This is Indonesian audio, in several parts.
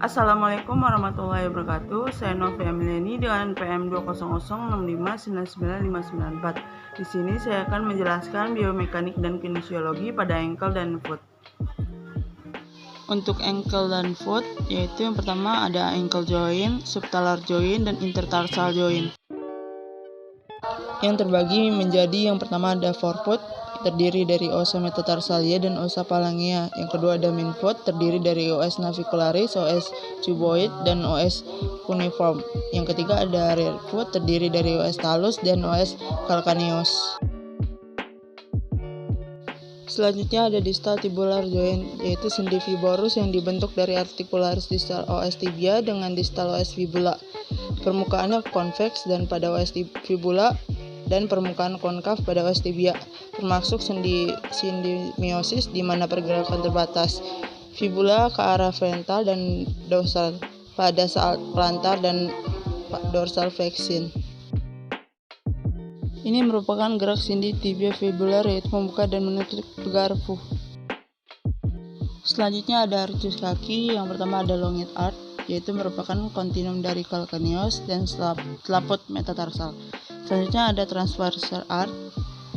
Assalamualaikum warahmatullahi wabarakatuh. Saya Novi Amiliani dengan PM 20065995954. Di sini saya akan menjelaskan biomekanik dan kinesiologi pada ankle dan foot. Untuk ankle dan foot, yaitu yang pertama ada ankle joint, subtalar joint, dan intertarsal joint. Yang terbagi menjadi yang pertama ada forefoot, terdiri dari osa metatarsalia dan osa phalangia. Yang kedua ada midfoot, terdiri dari os navicularis, os cuboid, dan os cuneiform. Yang ketiga ada rear foot, terdiri dari os talus dan os calcaneus. Selanjutnya ada distal tibular joint, yaitu sendi fibrous yang dibentuk dari articularis distal os tibia dengan distal os fibula. Permukaannya konveks dan pada os fibula dan permukaan konkav pada os tibia, termasuk sendi syndesmosis di mana pergerakan terbatas. Fibula ke arah ventral dan dorsal pada saat plantar dan dorsal flexion. Ini merupakan gerak sendi tibia fibular, yaitu membuka dan menutup garpu. Selanjutnya ada arcus kaki. Yang pertama ada longit arch, yaitu merupakan kontinum dari calcaneus dan selaput metatarsal. Selanjutnya ada transversal arch,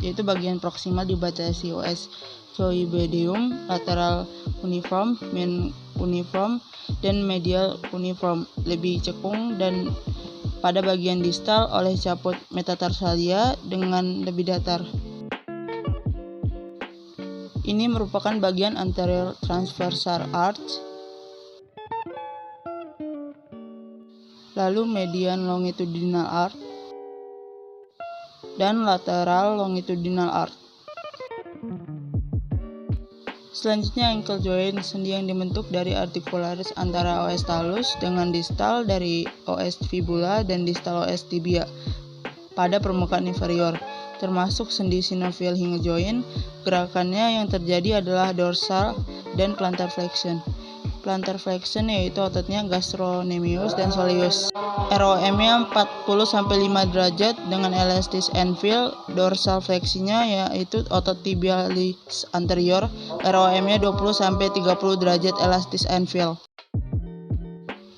yaitu bagian proksimal dibatasi os cioiboideum, lateral uniform, main uniform, dan medial uniform, lebih cekung dan pada bagian distal oleh caput metatarsalia dengan lebih datar. Ini merupakan bagian anterior transversal arch. Lalu median longitudinal arch dan lateral longitudinal arch. Selanjutnya ankle joint, sendi yang dibentuk dari articularis antara os talus dengan distal dari os fibula dan distal os tibia pada permukaan inferior, termasuk sendi synovial hinge joint. Gerakannya yang terjadi adalah dorsal dan plantar flexion. Plantar flexion yaitu ototnya gastrocnemius dan soleus. ROM-nya 40-5 derajat dengan elastis anvil. Dorsal fleksinya yaitu otot tibialis anterior. ROM-nya 20-30 derajat elastis anvil.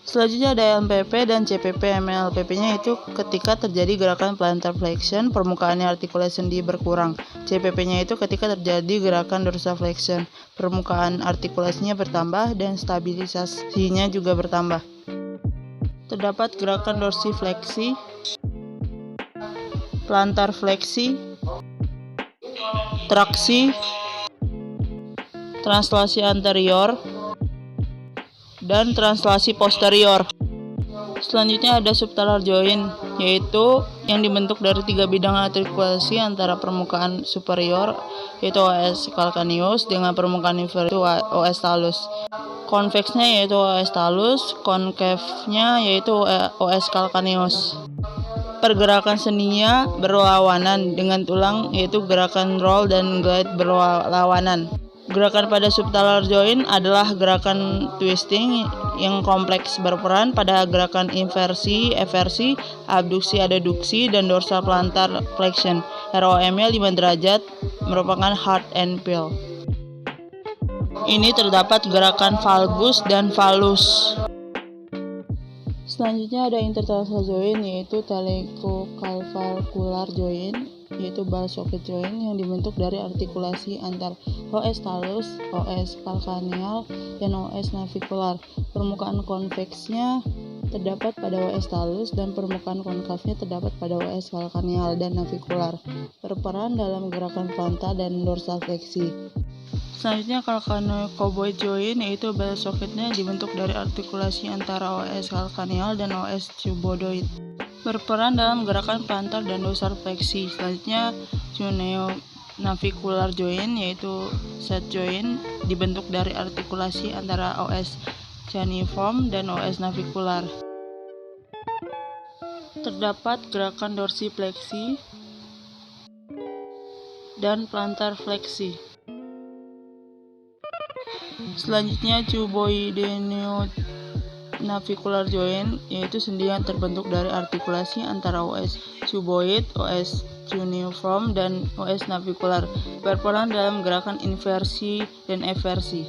Selanjutnya ada LMPP dan CPP. LMPP-nya itu ketika terjadi gerakan plantar flexion, permukaannya artikulasi sendi berkurang. CPP-nya itu ketika terjadi gerakan dorsal flexion, permukaan artikulasinya bertambah dan stabilisasinya juga bertambah. Terdapat gerakan dorsifleksi, plantar fleksi, traksi, translasi anterior, dan translasi posterior. Selanjutnya ada subtalar joint, yaitu yang dibentuk dari 3 bidang artikulasi antara permukaan superior, yaitu os calcaneus, dengan permukaan inferior, yaitu os talus. Konveksnya yaitu os talus, konkavnya yaitu os calcaneus. Pergerakan sendinya berlawanan dengan tulang, yaitu gerakan roll dan glide berlawanan. Gerakan pada subtalar joint adalah gerakan twisting yang kompleks, berperan pada gerakan inversi, eversi, abduksi, adduksi, dan dorsal plantar flexion. ROM-nya 5 derajat, merupakan hard and peel. Ini terdapat gerakan valgus dan valus. Selanjutnya ada intertarsal joint, yaitu thoracocavalvular joint, yaitu ball socket joint yang dibentuk dari artikulasi antar os talus, os calcaneal, dan os navicular. Permukaan konveksnya terdapat pada os talus dan permukaan konkavnya terdapat pada os calcaneal dan navicular. Berperan dalam gerakan plantar dan dorsal fleksi. Selanjutnya calcaneocoboid joint, yaitu ball socketnya dibentuk dari artikulasi antara os calcaneal dan os cuboid. Berperan dalam gerakan plantar dan dorsal fleksi. Selanjutnya cuneo-navicular joint, yaitu set joint, dibentuk dari artikulasi antara os cuneiform dan os navicular. Terdapat gerakan dorsifleksi dan plantar fleksi. Selanjutnya cuboideo-navicular joint, yaitu sendi yang terbentuk dari artikulasi antara os cuboid, os cuneiform, dan os navicular, berperan dalam gerakan inversi dan eversi.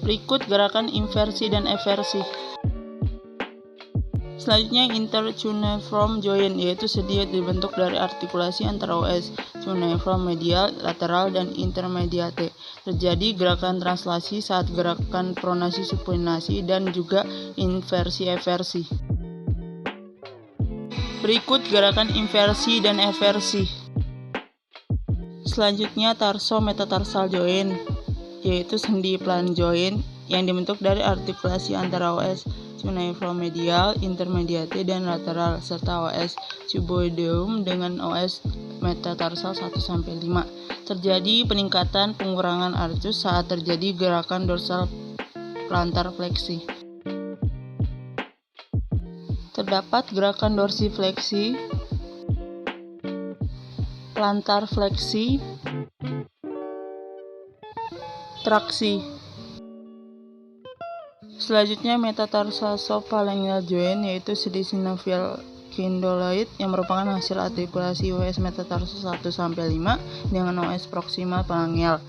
Berikut gerakan inversi dan eversi. Selanjutnya intercuneiform joint, yaitu sedia dibentuk dari artikulasi antara OS, cuneiform medial, lateral, dan intermediate. Terjadi gerakan translasi saat gerakan pronasi supinasi dan juga inversi eversi. Berikut gerakan inversi dan eversi. Selanjutnya tarso-metatarsal joint, yaitu sendi pelan joint yang dibentuk dari artikulasi antara OS cuneiform medial, intermediate, dan lateral, serta OS cuboideum dengan OS metatarsal 1-5. Terjadi peningkatan pengurangan arcus saat terjadi gerakan dorsal plantar fleksi. Terdapat gerakan dorsifleksi, plantar fleksi, traksi. Selanjutnya metatarsalophalangeal joint, yaitu sendi sinovial condyle yang merupakan hasil artikulasi OS metatarsal 1-5 dengan OS proximal phalangeal.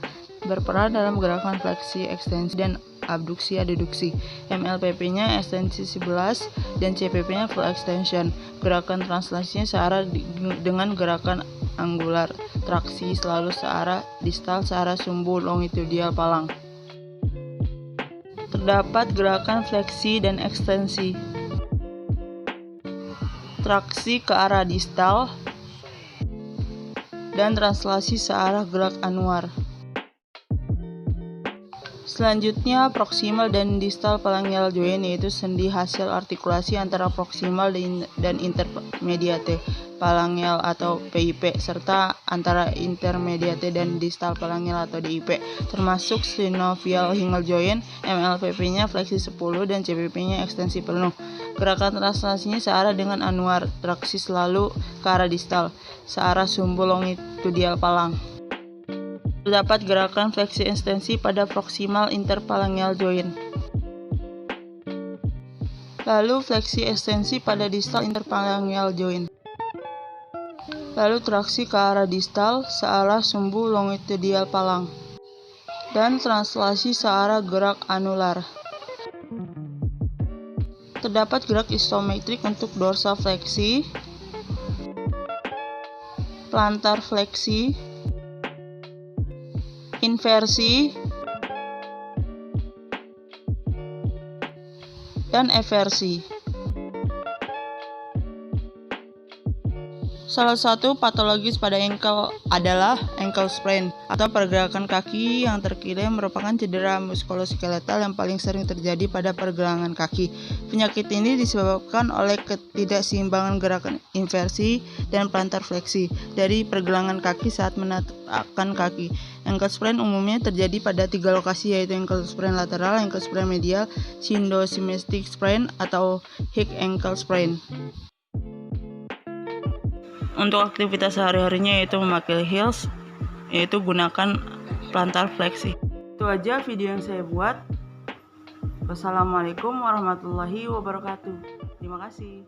Berperan dalam gerakan fleksi, ekstensi, dan abduksi aduksi. MLPP-nya ekstensi 11 dan CPP-nya full extension. Gerakan translasinya searah dengan gerakan angular. Traksi selalu searah distal searah sumbu longitudinal palang. Terdapat gerakan fleksi dan ekstensi. Traksi ke arah distal dan translasi searah gerak anuar. Selanjutnya proximal dan distal phalangeal joint, yaitu sendi hasil artikulasi antara proximal dan intermediate phalangeal atau PIP, serta antara intermediate dan distal phalangeal atau DIP, termasuk synovial hinge joint. MLPP-nya fleksi 10 dan CPP-nya ekstensi penuh. Gerakan translasinya searah dengan anuar. Traksi selalu ke arah distal searah sumbu longitudinal palang. Terdapat gerakan fleksi ekstensi pada proximal interphalangeal joint. Lalu fleksi ekstensi pada distal interphalangeal joint. Lalu traksi ke arah distal searah sumbu longitudinal palang. Dan translasi searah gerak anular. Terdapat gerak isometrik untuk dorsal fleksi, plantar fleksi, inversi, dan eversi. Salah satu patologis pada ankle adalah ankle sprain atau pergerakan kaki yang terkilir merupakan cedera muskuloskeletal yang paling sering terjadi pada pergelangan kaki. Penyakit ini disebabkan oleh ketidakseimbangan gerakan inversi dan plantar fleksi dari pergelangan kaki saat menatapkan kaki. Ankle sprain umumnya terjadi pada 3 lokasi, yaitu ankle sprain lateral, ankle sprain medial, syndesmotic sprain, atau hip ankle sprain. Untuk aktivitas sehari-harinya yaitu memakai heels, yaitu gunakan plantar fleksi. Itu aja video yang saya buat. Wassalamualaikum warahmatullahi wabarakatuh. Terima kasih.